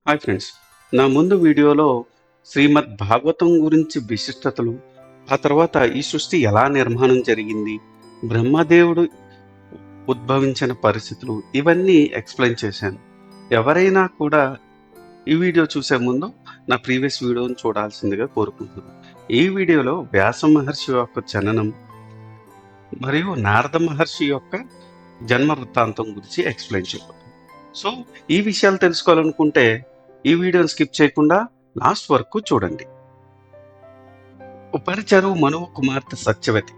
Hi friends, నా ముందు వీడియోలో శ్రీమద్ భాగవతం గురించి విశిష్టతలు, ఆ తర్వాత ఈ సృష్టి ఎలా నిర్మాణం జరిగింది, బ్రహ్మదేవుడు ఉద్భవించిన పరిస్థితులు ఇవన్నీ ఎక్స్ప్లెయిన్ చేశాను. ఎవరైనా కూడా ఈ వీడియో చూసే ముందు నా ప్రీవియస్ వీడియోని చూడాల్సిందిగా కోరుకుంటున్నాను. ఈ వీడియోలో వ్యాస మహర్షి యొక్క జననం మరియు నారద మహర్షి యొక్క జన్మ వృత్తాంతం గురించి ఎక్స్ప్లెయిన్ చేయబోతున్నాను. సో ఈ విషయాలు తెలుసుకోవాలనుకుంటే ఈ వీడియోని స్కిప్ చేయకుండా లాస్ట్ వరకు చూడండి. ఉపరిచరు మనువు కుమార్తె సత్యవతి.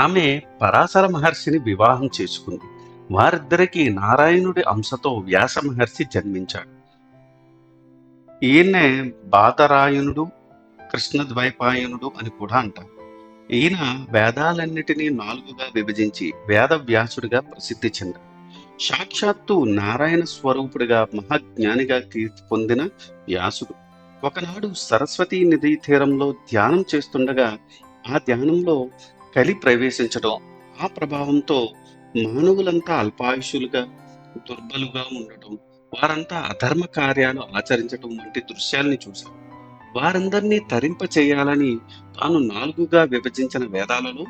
ఆమె పరాశర మహర్షిని వివాహం చేసుకుంది. వారిద్దరికీ నారాయణుడి అంశతో వ్యాస మహర్షి జన్మించాడు. ఈయన్నే బాదరాయణుడు, కృష్ణద్వైపాయనుడు అని కూడా అంటారు. ఈయన వేదాలన్నిటినీ 4గా విభజించి వేద వ్యాసుడిగా ప్రసిద్ధి చెందాడు. సాక్షాత్తు నారాయణ స్వరూపుడిగా మహాజ్ఞానిగా కీర్తి పొందిన వ్యాసుడు ఒకనాడు సరస్వతీ నదీ తీరంలో ధ్యానం చేస్తుండగా ఆ ధ్యానంలో కలి ప్రవేశించడం, ఆ ప్రభావంతో మానవులంతా అల్పాయుషులుగా దుర్బలుగా ఉండటం, వారంతా అధర్మ కార్యాలు ఆచరించడం వంటి దృశ్యాల్ని చూశారు. వారందరినీ తరింప చేయాలని తాను 4గా విభజించిన వేదాలలో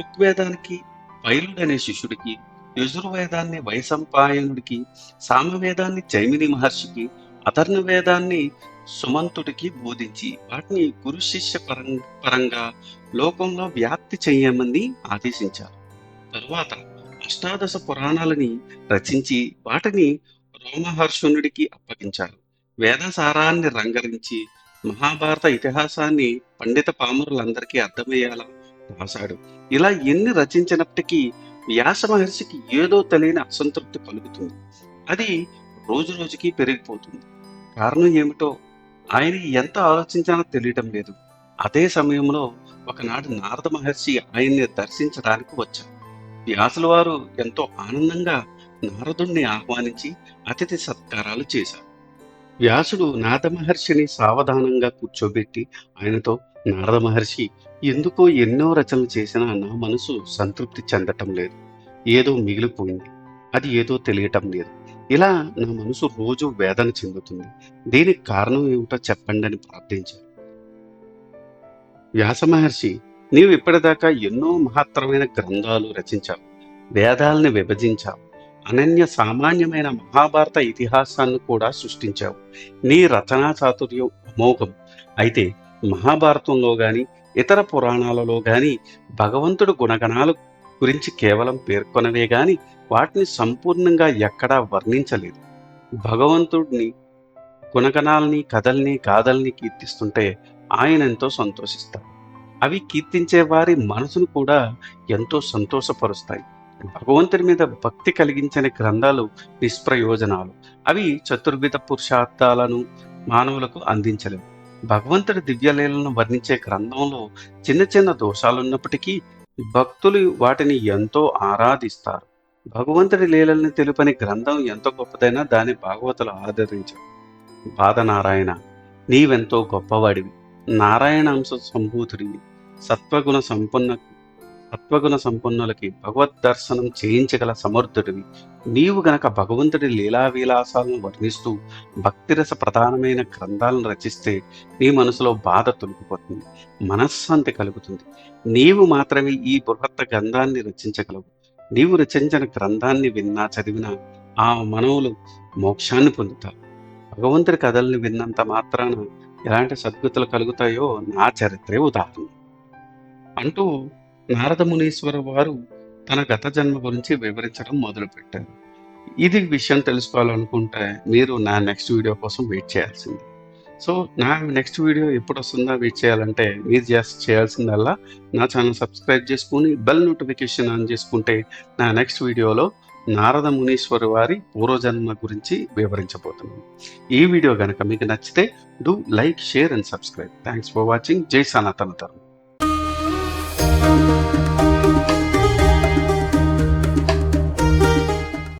ఋగ్వేదానికి పైలుడనే శిష్యుడికి, యజుర్వేదాన్ని వైశంపాయనుడికి, సామవేదాన్ని జైమిని మహర్షికి, అథర్వ వేదాన్ని సుమంతుడికి బోధించి వాటిని గురు శిష్య పరంగా లోకంలో వ్యాప్తి చేయమని ఆదేశించారు. తరువాత అష్టాదశ పురాణాలని రచించి వాటిని రోమహర్షణుడికి అప్పగించారు. వేద సారాన్ని రంగరించి మహాభారత ఇతిహాసాన్ని పండిత పామరులందరికీ అర్థమయ్యేలా రాశాడు. ఇలా ఎన్ని రచించినప్పటికీ వ్యాస మహర్షికి ఏదో తెలియని అసంతృప్తి కలుగుతుంది. అది రోజు రోజుకి పెరిగిపోతుంది. కారణం ఏమిటో ఆయన ఎంత ఆలోచించానో తెలియటం లేదు. అదే సమయంలో ఒకనాడు నారద మహర్షి ఆయన్ని దర్శించడానికి వచ్చారు. వ్యాసుల వారు ఎంతో ఆనందంగా నారదుణ్ణి ఆహ్వానించి అతిథి సత్కారాలు చేశారు. వ్యాసుడు నారద మహర్షిని సావధానంగా కూర్చోబెట్టి ఆయనతో, నారద మహర్షి, ఎందుకో ఎన్నో రచనలు చేసినా నా మనసు సంతృప్తి చెందటం లేదు. ఏదో మిగిలిపోయింది. అది ఏదో తెలియటం లేదు. ఇలా నా మనసు రోజు వేదన చెందుతుంది. దీనికి కారణం ఏమిటో చెప్పండి అని ప్రార్థించారు. వ్యాస మహర్షి, నీవు ఇప్పటిదాకా ఎన్నో మహత్తరమైన గ్రంథాలు రచించావు, వేదాలని విభజించావు, అనన్య సామాన్యమైన మహాభారత ఇతిహాసాన్ని కూడా సృష్టించావు. నీ రచనా చాతుర్యం అమోఘం. అయితే మహాభారతంలో గాని ఇతర పురాణాలలో గాని భగవంతుడు గుణగణాల గురించి కేవలం పేర్కొనవే గాని వాటిని సంపూర్ణంగా ఎక్కడా వర్ణించలేదు. భగవంతుడిని గుణగణాల్ని, కథల్ని, గాథల్ని కీర్తిస్తుంటే ఆయన ఎంతో సంతోషిస్తారు. అవి కీర్తించే వారి మనసును కూడా ఎంతో సంతోషపరుస్తాయి. భగవంతుడి మీద భక్తి కలిగించని గ్రంథాలు నిష్ప్రయోజనాలు. అవి చతుర్విధ పురుషార్థాలను మానవులకు అందించలేవు. భగవంతుడి దివ్యలీలను వర్ణించే గ్రంథంలో చిన్న చిన్న దోషాలున్నప్పటికీ భక్తులు వాటిని ఎంతో ఆరాధిస్తారు. భగవంతుడి లీలల్ని తెలుపని గ్రంథం ఎంత గొప్పదైనా దాని భాగవతులు ఆదరించరు. బాధనారాయణ, నీవెంతో గొప్పవాడివి, నారాయణాంశ సంభూతుడివి, సత్వగుణ సంపన్నులకి భగవద్ దర్శనం చేయించగల సమర్థుడివి. నీవు గనక భగవంతుడి లీలా విలాసాలను వర్ణిస్తూ భక్తిరస ప్రధానమైన గ్రంథాలను రచిస్తే నీ మనసులో బాధ తొలగిపోతుంది, మనశ్శాంతి కలుగుతుంది. నీవు మాత్రమే ఈ బృహత్త గ్రంథాన్ని రచించగలవు. నీవు రచించిన గ్రంథాన్ని విన్నా చదివినా ఆ మనవులు మోక్షాన్ని పొందుతారు. భగవంతుడి కథల్ని విన్నంత మాత్రాన ఎలాంటి సద్గతులు కలుగుతాయో నా చరిత్రే ఉదాహరణ అంటూ నారద మునీశ్వర వారు తన గత జన్మ గురించి వివరించడం మొదలుపెట్టారు. ఇది విషయం తెలుసుకోవాలనుకుంటే మీరు నా నెక్స్ట్ వీడియో కోసం వెయిట్ చేయాల్సింది. సో నా నెక్స్ట్ వీడియో ఎప్పుడు వస్తుందో వెయిట్ చేయాలంటే మీరు జస్ట్ చేయాల్సిందల్లా నా ఛానల్ సబ్స్క్రైబ్ చేసుకుని బెల్ నోటిఫికేషన్ ఆన్ చేసుకుంటే నా నెక్స్ట్ వీడియోలో నారద మునీశ్వర్ వారి పూర్వజన్మ గురించి వివరించబోతున్నాను. ఈ వీడియో కనుక మీకు నచ్చితే do like, share and subscribe. Thanks for watching. జై సనాతన ధర్మం.